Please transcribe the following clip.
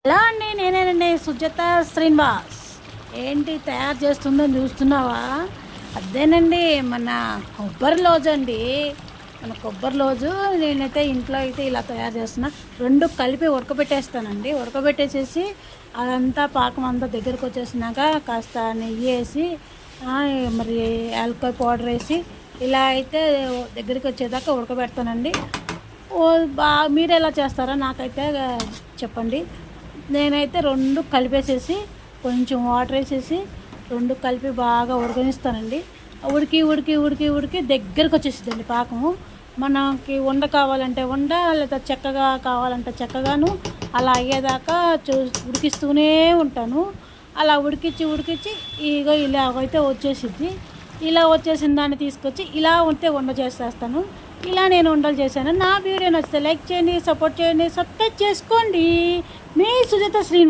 Hello అండి, నేనేనండి సుజాత శ్రీనివాస్. ఏంటి తయారు చేస్తుందని చూస్తున్నావా? అదేనండి మన కొబ్బరి లోజు అండి. మన కొబ్బరి లోజు నేనైతే ఇంట్లో అయితే ఇలా తయారు చేస్తున్నా. రెండు కలిపి ఉడకబెట్టేస్తానండి. ఉడకబెట్టేసేసి అదంతా పాకం అంతా దగ్గరకు వచ్చేసినాక కాస్త నెయ్యి వేసి మరి యాలక్కాయ పౌడర్ వేసి ఇలా అయితే దగ్గరికి వచ్చేదాకా ఉడకబెడతానండి. మీరు ఎలా చేస్తారో నాకైతే చెప్పండి. నేనైతే రెండు కలిపేసేసి కొంచెం వాటర్ వేసేసి రెండు కలిపి బాగా ఉడకనిస్తానండి. ఉడికి ఉడికి ఉడికి ఉడికి దగ్గరకు వచ్చేసిద్దండి పాకము. మనకి ఉండ కావాలంటే ఉండ, లేదా చెక్కగా కావాలంటే చెక్కగాను అలా అయ్యేదాకా ఉడికిస్తూనే ఉంటాను. అలా ఉడికించి ఉడికించి ఇగో ఇలా అయితే వచ్చేసిద్ది. ఇలా వచ్చేసిన దాన్ని తీసుకొచ్చి ఇలా ఉంటే వండ చేసేస్తాను. ఇలా నేను వంటలు చేశాను. నా వీడియో నచ్చితే లైక్ చేయండి, సపోర్ట్ చేయండి, సబ్స్క్రైబ్ చేసుకోండి. మీ సుజాత శ్రీ.